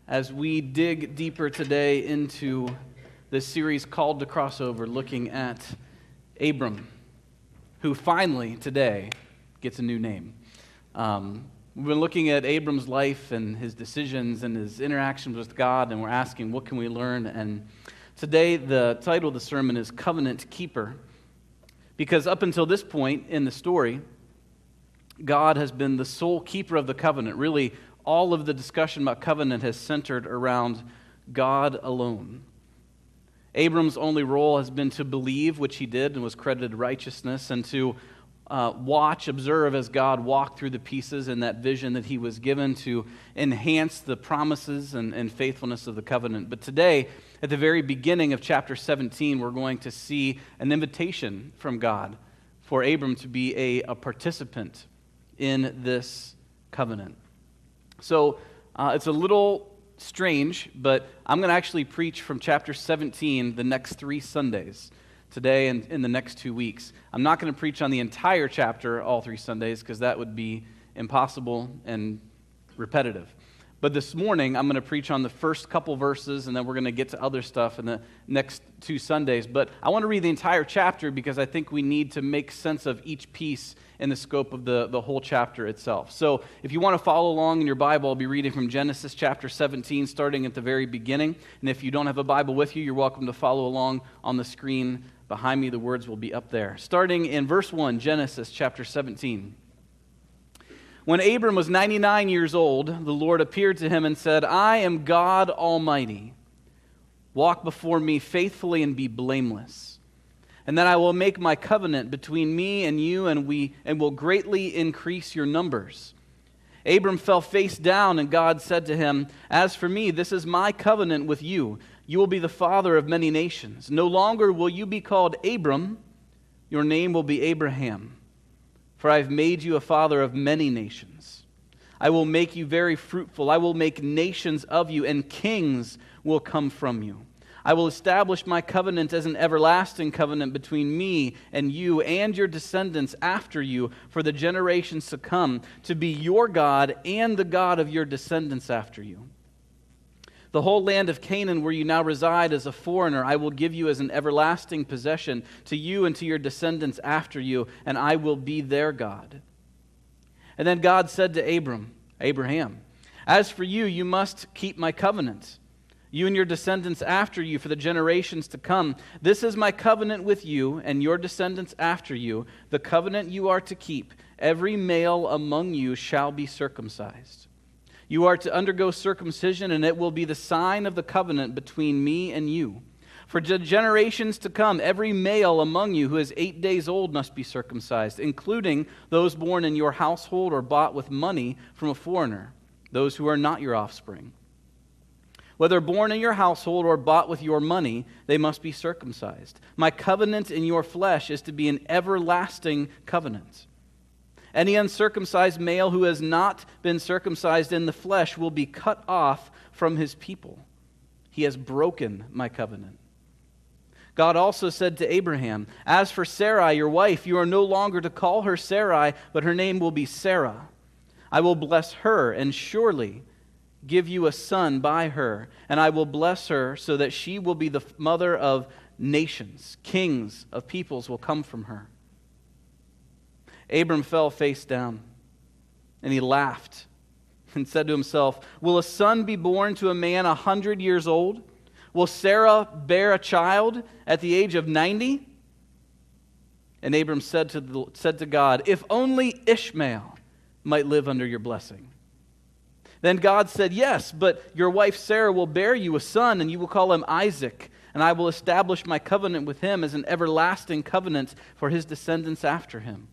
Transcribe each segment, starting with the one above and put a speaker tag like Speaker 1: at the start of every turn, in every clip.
Speaker 1: as we dig deeper today into this series called to Crossover, looking at Abram, who finally today gets a new name. We've been looking at Abram's life and his decisions and his interactions with God, and we're asking, what can we learn? And today, the title of the sermon is Covenant Keeper, because up until this point in the story, God has been the sole keeper of the covenant. Really, all of the discussion about covenant has centered around God alone. Abram's only role has been to believe, which he did and was credited righteousness, and to observe as God walked through the pieces in that vision that he was given to enhance the promises and faithfulness of the covenant. But today, at the very beginning of chapter 17, we're going to see an invitation from God for Abram to be a participant in this covenant. So it's a little strange, but I'm going to actually preach from chapter 17 the next 3 Sundays, today and in the next 2 weeks. I'm not going to preach on the entire chapter all 3 Sundays because that would be impossible and repetitive. But this morning, I'm going to preach on the first couple verses, and then we're going to get to other stuff in the next 2 Sundays. But I want to read the entire chapter because I think we need to make sense of each piece in the scope of the whole chapter itself. So if you want to follow along in your Bible, I'll be reading from Genesis chapter 17, starting at the very beginning. And if you don't have a Bible with you, you're welcome to follow along on the screen behind me. The words will be up there. Starting in verse 1, Genesis chapter 17. When Abram was 99 years old, the Lord appeared to him and said, "I am God Almighty. Walk before me faithfully and be blameless. And then I will make my covenant between me and you, and will greatly increase your numbers." Abram fell face down, and God said to him, "As for me, this is my covenant with you. You will be the father of many nations. No longer will you be called Abram. Your name will be Abraham. For I have made you a father of many nations. I will make you very fruitful. I will make nations of you, and kings will come from you. I will establish my covenant as an everlasting covenant between me and you and your descendants after you for the generations to come, to be your God and the God of your descendants after you. The whole land of Canaan where you now reside as a foreigner, I will give you as an everlasting possession to you and to your descendants after you, and I will be their God." And then God said to Abraham, "As for you, you must keep my covenant, you and your descendants after you for the generations to come. This is my covenant with you and your descendants after you, the covenant you are to keep. Every male among you shall be circumcised. You are to undergo circumcision, and it will be the sign of the covenant between me and you. For generations to come, every male among you who is 8 days old must be circumcised, including those born in your household or bought with money from a foreigner, those who are not your offspring. Whether born in your household or bought with your money, they must be circumcised. My covenant in your flesh is to be an everlasting covenant. Any uncircumcised male who has not been circumcised in the flesh will be cut off from his people. He has broken my covenant." God also said to Abraham, "As for Sarai, your wife, you are no longer to call her Sarai, but her name will be Sarah. I will bless her and surely give you a son by her, and I will bless her so that she will be the mother of nations. Kings of peoples will come from her." Abram fell face down, and he laughed and said to himself, "Will a son be born to a man 100 years old? Will Sarah bear a child at the age of 90? And Abram said to God, "If only Ishmael might live under your blessing." Then God said, "Yes, but your wife Sarah will bear you a son, and you will call him Isaac, and I will establish my covenant with him as an everlasting covenant for his descendants after him.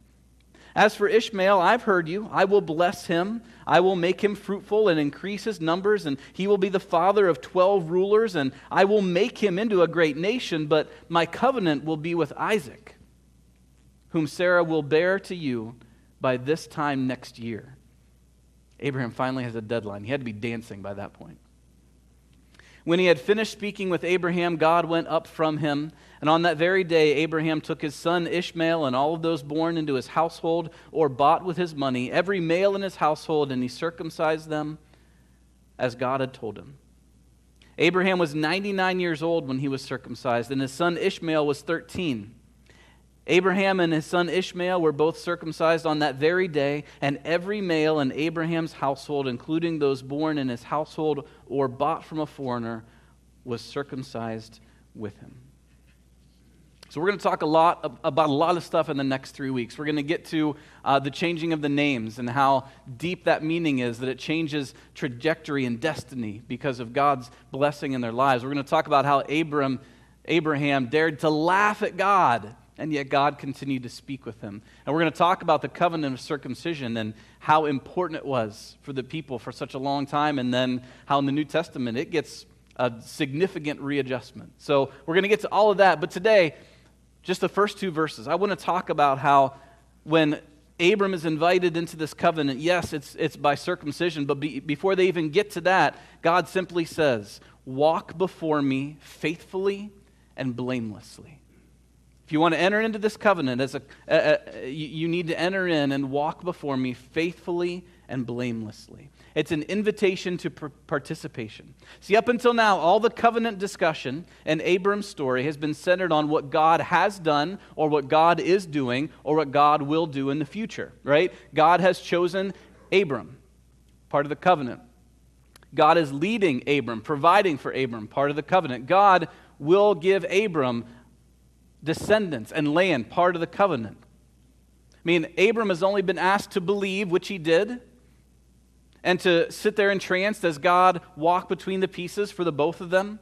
Speaker 1: As for Ishmael, I've heard you. I will bless him. I will make him fruitful and increase his numbers, and he will be the father of 12 rulers, and I will make him into a great nation, but my covenant will be with Isaac, whom Sarah will bear to you by this time next year." Abraham finally has a deadline. He had to be dancing by that point. When he had finished speaking with Abraham, God went up from him, and on that very day Abraham took his son Ishmael and all of those born into his household or bought with his money, every male in his household, and he circumcised them as God had told him. Abraham was 99 years old when he was circumcised, and his son Ishmael was 13. Abraham and his son Ishmael were both circumcised on that very day, and every male in Abraham's household, including those born in his household or bought from a foreigner, was circumcised with him. So we're going to talk about a lot of stuff in the next 3 weeks. We're going to get to the changing of the names and how deep that meaning is, that it changes trajectory and destiny because of God's blessing in their lives. We're going to talk about how Abraham dared to laugh at God, and yet God continued to speak with him. And we're going to talk about the covenant of circumcision and how important it was for the people for such a long time, and then how in the New Testament it gets a significant readjustment. So we're going to get to all of that, but today, just the first 2 verses. I want to talk about how when Abram is invited into this covenant, yes, it's by circumcision, but before they even get to that, God simply says, walk before me faithfully and blamelessly. If you want to enter into this covenant, you need to enter in and walk before me faithfully and blamelessly. It's an invitation to participation. See, up until now, all the covenant discussion in Abram's story has been centered on what God has done or what God is doing or what God will do in the future, right? God has chosen Abram, part of the covenant. God is leading Abram, providing for Abram, part of the covenant. God will give Abram descendants and land, part of the covenant. I mean, Abram has only been asked to believe, which he did, and to sit there entranced as God walked between the pieces for the both of them.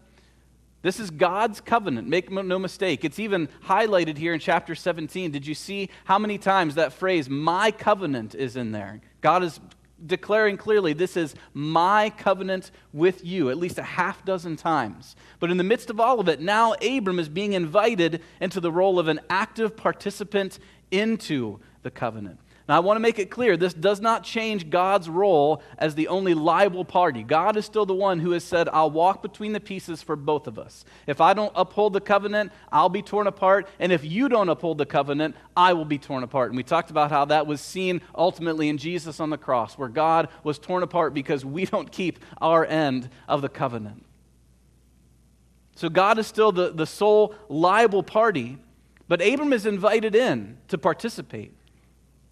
Speaker 1: This is God's covenant, make no mistake. It's even highlighted here in chapter 17. Did you see how many times that phrase, my covenant, is in there? God is declaring clearly, this is my covenant with you, at least a half dozen times. But in the midst of all of it, now Abram is being invited into the role of an active participant into the covenant. Now, I want to make it clear, this does not change God's role as the only liable party. God is still the one who has said, I'll walk between the pieces for both of us. If I don't uphold the covenant, I'll be torn apart. And if you don't uphold the covenant, I will be torn apart. And we talked about how that was seen ultimately in Jesus on the cross, where God was torn apart because we don't keep our end of the covenant. So God is still the sole liable party, but Abram is invited in to participate.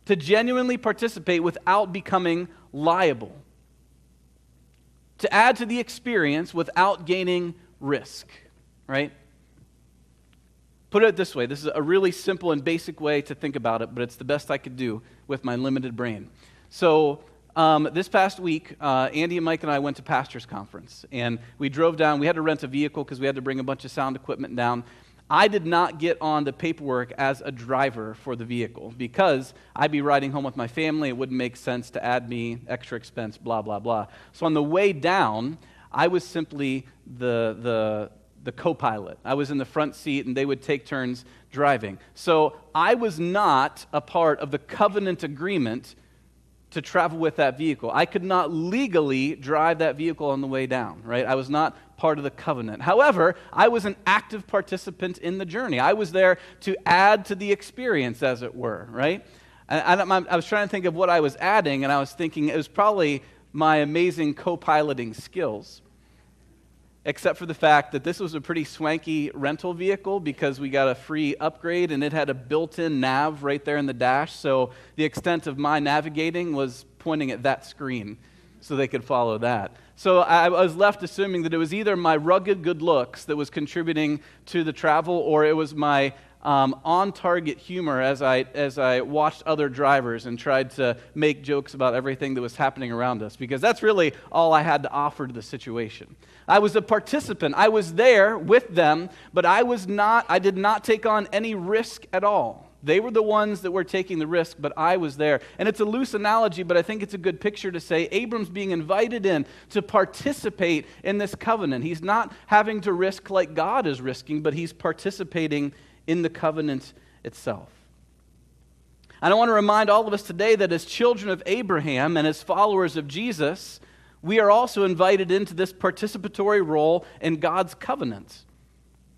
Speaker 1: To genuinely participate without becoming liable. To add to the experience without gaining risk, right? Put it this way, this is a really simple and basic way to think about it, but it's the best I could do with my limited brain. So this past week, Andy and Mike and I went to Pastor's Conference, and we drove down. We had to rent a vehicle because we had to bring a bunch of sound equipment down. I did not get on the paperwork as a driver for the vehicle because I'd be riding home with my family. It wouldn't make sense to add me extra expense, blah, blah, blah. So on the way down, I was simply the co-pilot. I was in the front seat, and they would take turns driving. So I was not a part of the covenant agreement to travel with that vehicle. I could not legally drive that vehicle on the way down, right? I was not part of the covenant. However, I was an active participant in the journey. I was there to add to the experience, as it were, right? And I was trying to think of what I was adding, and I was thinking it was probably my amazing co-piloting skills, except for the fact that this was a pretty swanky rental vehicle because we got a free upgrade, and it had a built-in nav right there in the dash, so the extent of my navigating was pointing at that screen so they could follow that. So I was left assuming that it was either my rugged good looks that was contributing to the travel, or it was my on-target humor as I watched other drivers and tried to make jokes about everything that was happening around us, because that's really all I had to offer to the situation. I was a participant. I was there with them, but I did not take on any risk at all. They were the ones that were taking the risk, but I was there. And it's a loose analogy, but I think it's a good picture to say Abram's being invited in to participate in this covenant. He's not having to risk like God is risking, but he's participating in the covenant itself. And I want to remind all of us today that as children of Abraham and as followers of Jesus, we are also invited into this participatory role in God's covenant.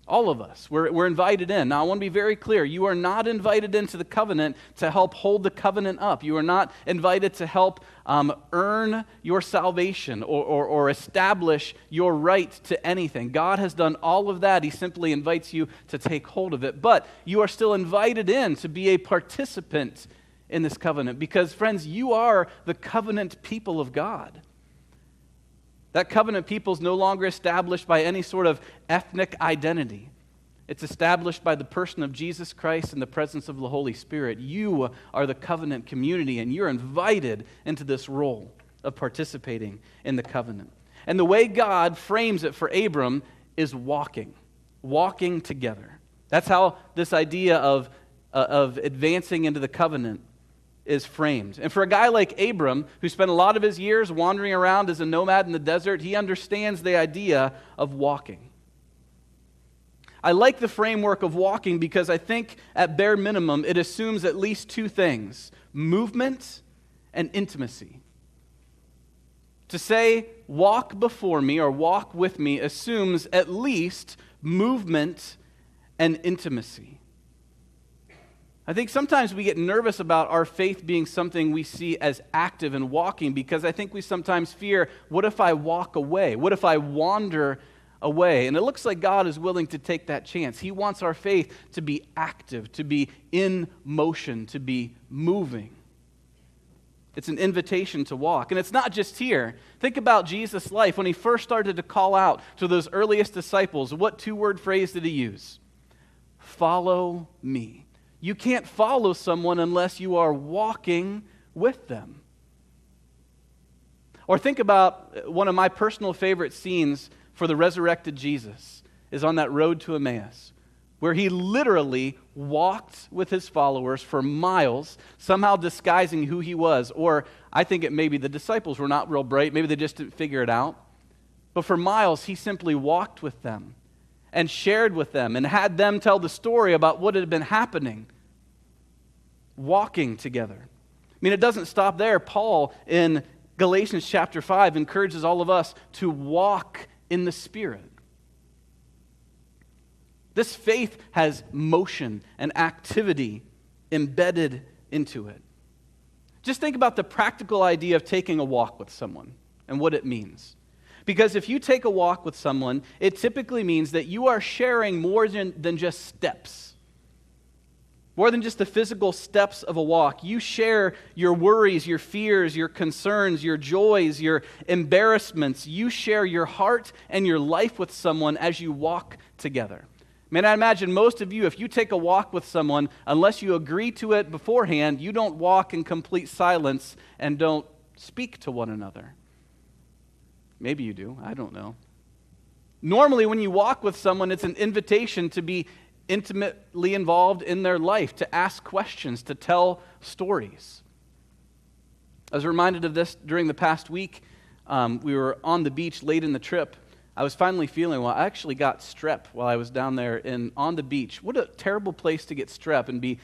Speaker 1: All of us, we're invited in. Now, I want to be very clear. You are not invited into the covenant to help hold the covenant up. You are not invited to help earn your salvation or establish your right to anything. God has done all of that. He simply invites you to take hold of it. But you are still invited in to be a participant in this covenant because, friends, you are the covenant people of God. That covenant people is no longer established by any sort of ethnic identity. It's established by the person of Jesus Christ and the presence of the Holy Spirit. You are the covenant community, and you're invited into this role of participating in the covenant. And the way God frames it for Abram is walking together. That's how this idea of advancing into the covenant is framed. And for a guy like Abram, who spent a lot of his years wandering around as a nomad in the desert, he understands the idea of walking. I like the framework of walking because I think at bare minimum it assumes at least two things: movement and intimacy. To say walk before me or walk with me assumes at least movement and intimacy. I think sometimes we get nervous about our faith being something we see as active and walking because I think we sometimes fear, what if I walk away? What if I wander away? And it looks like God is willing to take that chance. He wants our faith to be active, to be in motion, to be moving. It's an invitation to walk. And it's not just here. Think about Jesus' life. When he first started to call out to those earliest disciples, what two-word phrase did he use? Follow me. You can't follow someone unless you are walking with them. Or think about one of my personal favorite scenes for the resurrected Jesus is on that road to Emmaus, where he literally walked with his followers for miles, somehow disguising who he was. Or I think it maybe the disciples were not real bright, maybe they just didn't figure it out. But for miles, he simply walked with them and shared with them and had them tell the story about what had been happening, walking together. I mean, it doesn't stop there. Paul in Galatians chapter 5 encourages all of us to walk in the Spirit. This faith has motion and activity embedded into it. Just think about the practical idea of taking a walk with someone and what it means. Because if you take a walk with someone, it typically means that you are sharing more than just steps. More than just the physical steps of a walk. You share your worries, your fears, your concerns, your joys, your embarrassments. You share your heart and your life with someone as you walk together. Man, I imagine most of you, if you take a walk with someone, unless you agree to it beforehand, you don't walk in complete silence and don't speak to one another. Maybe you do, I don't know. Normally, when you walk with someone, it's an invitation to be intimately involved in their life, to ask questions, to tell stories. I was reminded of this during the past week. We were on the beach late in the trip. I was finally feeling well. I actually got strep while I was down there on the beach. What a terrible place to get strep and be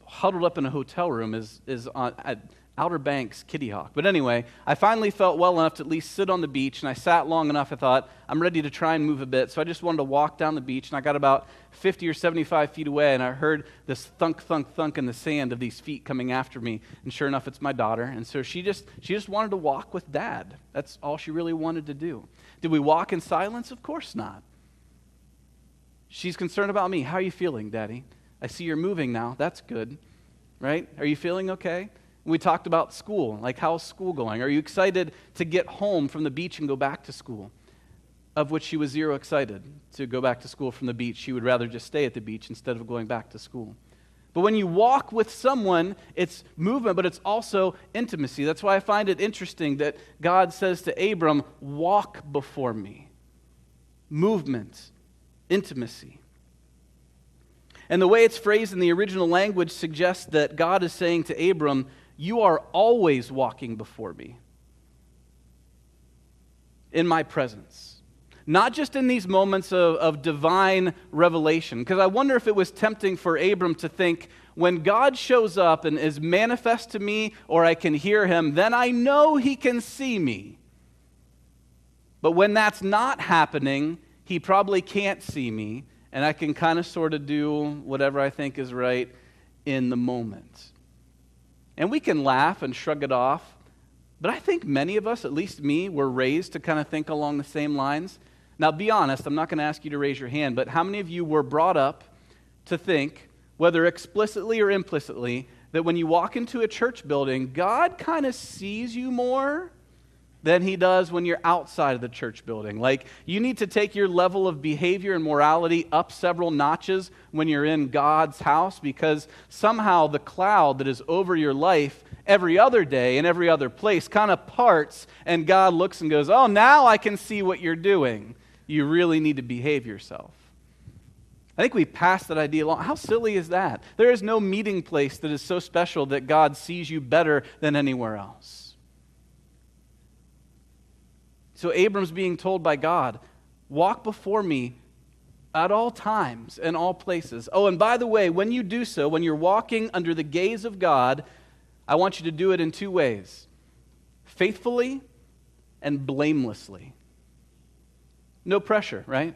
Speaker 1: huddled up in a hotel room is at Outer Banks, Kitty Hawk. But anyway, I finally felt well enough to at least sit on the beach, and I sat long enough, I thought, I'm ready to try and move a bit. So I just wanted to walk down the beach, and I got about 50 or 75 feet away, and I heard this thunk, thunk, thunk in the sand of these feet coming after me. And sure enough, it's my daughter. And so she just wanted to walk with Dad. That's all she really wanted to do. Did we walk in silence? Of course not. She's concerned about me. How are you feeling, Daddy? I see you're moving now. That's good, right? Are you feeling okay? We talked about school, like how's school going? Are you excited to get home from the beach and go back to school? Of which she was zero excited to go back to school from the beach. She would rather just stay at the beach instead of going back to school. But when you walk with someone, it's movement, but it's also intimacy. That's why I find it interesting that God says to Abram, walk before me. Movement, intimacy. And the way it's phrased in the original language suggests that God is saying to Abram, you are always walking before me in my presence. Not just in these moments of divine revelation. Because I wonder if it was tempting for Abram to think, when God shows up and is manifest to me or I can hear him, then I know he can see me. But when that's not happening, he probably can't see me, and I can kind of sort of do whatever I think is right in the moment. And we can laugh and shrug it off, but I think many of us, at least me, were raised to kind of think along the same lines. Now, be honest, I'm not going to ask you to raise your hand, but how many of you were brought up to think, whether explicitly or implicitly, that when you walk into a church building, God kind of sees you more than he does when you're outside of the church building? Like, you need to take your level of behavior and morality up several notches when you're in God's house, because somehow the cloud that is over your life every other day and every other place kind of parts, and God looks and goes, oh, now I can see what you're doing. You really need to behave yourself. I think we passed that idea along. How silly is that? There is no meeting place that is so special that God sees you better than anywhere else. So Abram's being told by God, walk before me at all times and all places. Oh, and by the way, when you do so, when you're walking under the gaze of God, I want you to do it in two ways: faithfully and blamelessly. No pressure, right?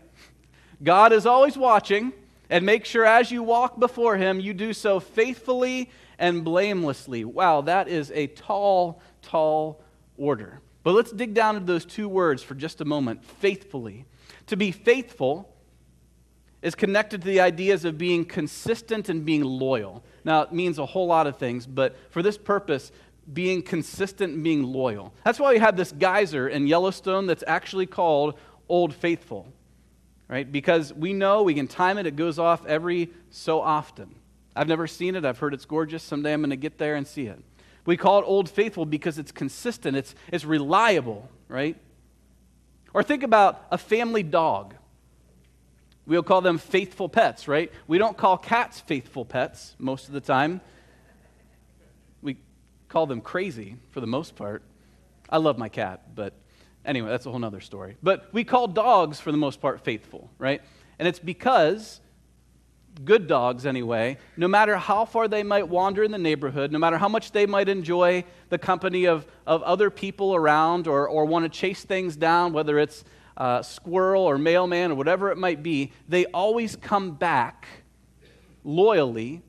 Speaker 1: God is always watching, and make sure as you walk before him, you do so faithfully and blamelessly. Wow, that is a tall, tall order. But let's dig down into those two words for just a moment. Faithfully. To be faithful is connected to the ideas of being consistent and being loyal. Now, it means a whole lot of things, but for this purpose, being consistent and being loyal. That's why we have this geyser in Yellowstone that's actually called Old Faithful, right? Because we know we can time it. It goes off every so often. I've never seen it. I've heard it's gorgeous. Someday I'm going to get there and see it. We call it Old Faithful because it's consistent, it's reliable, right? Or think about a family dog. We'll call them faithful pets, right? We don't call cats faithful pets most of the time. We call them crazy for the most part. I love my cat, but anyway, that's a whole other story. But we call dogs for the most part faithful, right? And it's because good dogs anyway, no matter how far they might wander in the neighborhood, no matter how much they might enjoy the company of other people around or want to chase things down, whether it's squirrel or mailman or whatever it might be, they always come back loyally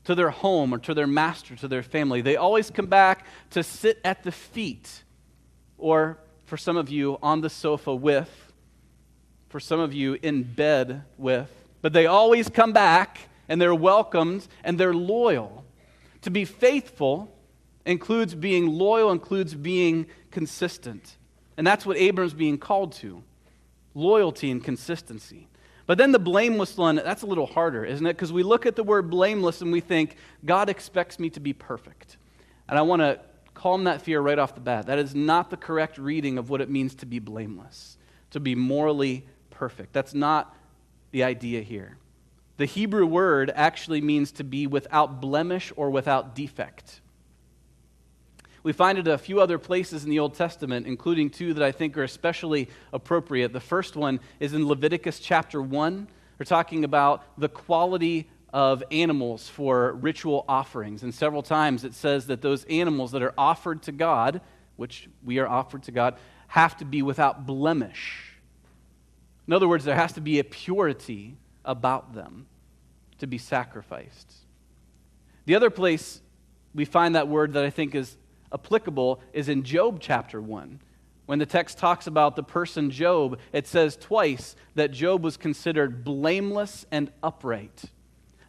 Speaker 1: to their home or to their master, to their family. They always come back to sit at the feet, or for some of you, on the sofa with, for some of you, in bed with. But they always come back, and they're welcomed, and they're loyal. To be faithful includes being loyal, includes being consistent. And that's what Abram's being called to, loyalty and consistency. But then the blameless one, that's a little harder, isn't it? Because we look at the word blameless and we think, God expects me to be perfect. And I want to calm that fear right off the bat. That is not the correct reading of what it means to be blameless, to be morally perfect. That's not the idea here. The Hebrew word actually means to be without blemish or without defect. We find it a few other places in the Old Testament, including two that I think are especially appropriate. The first one is in Leviticus chapter 1. We're talking about the quality of animals for ritual offerings. And several times it says that those animals that are offered to God, which we are offered to God, have to be without blemish. In other words, there has to be a purity about them to be sacrificed. The other place we find that word that I think is applicable is in Job chapter 1. When the text talks about the person Job, it says twice that Job was considered blameless and upright.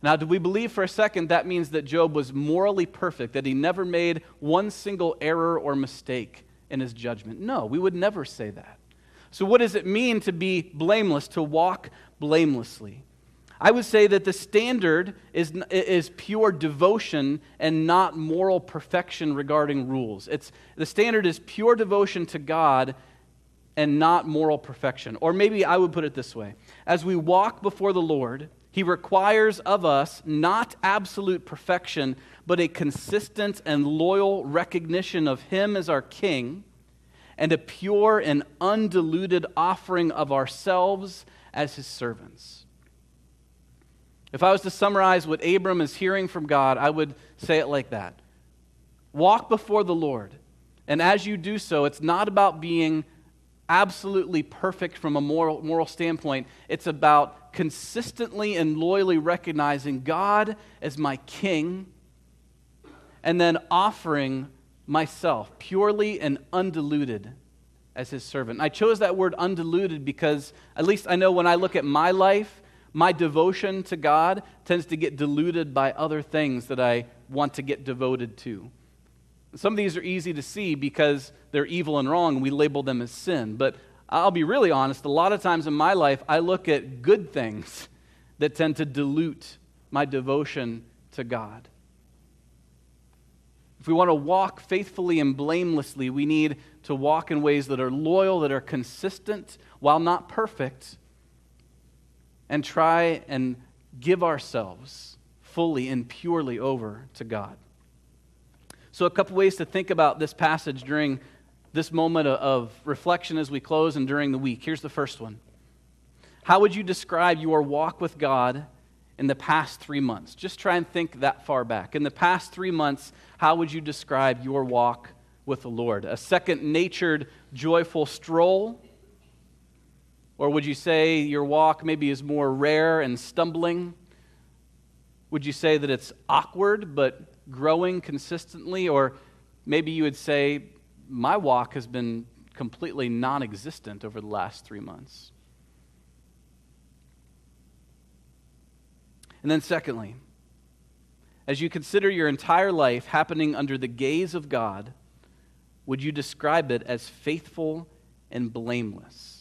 Speaker 1: Now, do we believe for a second that means that Job was morally perfect, that he never made one single error or mistake in his judgment? No, we would never say that. So what does it mean to be blameless, to walk blamelessly? I would say that the standard is pure devotion and not moral perfection regarding rules. The standard is pure devotion to God and not moral perfection. Or maybe I would put it this way. As we walk before the Lord, He requires of us not absolute perfection, but a consistent and loyal recognition of Him as our King, and a pure and undiluted offering of ourselves as His servants. If I was to summarize what Abram is hearing from God, I would say it like that. Walk before the Lord, and as you do so, it's not about being absolutely perfect from a moral standpoint. It's about consistently and loyally recognizing God as my king and then offering myself purely and undiluted as his servant. And I chose that word undiluted because at least I know when I look at my life, my devotion to God tends to get diluted by other things that I want to get devoted to. Some of these are easy to see because they're evil and wrong, and we label them as sin. But I'll be really honest, a lot of times in my life, I look at good things that tend to dilute my devotion to God. If we want to walk faithfully and blamelessly, we need to walk in ways that are loyal, that are consistent, while not perfect, and try and give ourselves fully and purely over to God. So a couple ways to think about this passage during this moment of reflection as we close and during the week. Here's the first one. How would you describe your walk with God in the past 3 months? Just try and think that far back. In the past 3 months, how would you describe your walk with the Lord? A second-natured, joyful stroll? Or would you say your walk maybe is more rare and stumbling? Would you say that it's awkward but growing consistently? Or maybe you would say, my walk has been completely non-existent over the last 3 months. And then secondly, as you consider your entire life happening under the gaze of God, would you describe it as faithful and blameless?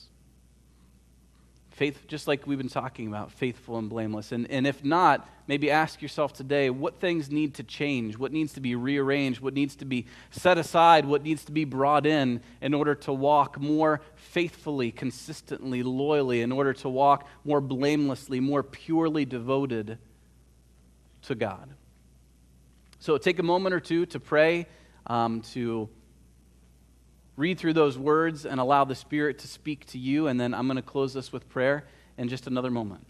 Speaker 1: Faith, just like we've been talking about, faithful and blameless. And if not, maybe ask yourself today, what things need to change? What needs to be rearranged? What needs to be set aside? What needs to be brought in order to walk more faithfully, consistently, loyally, in order to walk more blamelessly, more purely devoted to God? So take a moment or two to pray, to read through those words and allow the Spirit to speak to you, and then I'm going to close this with prayer in just another moment.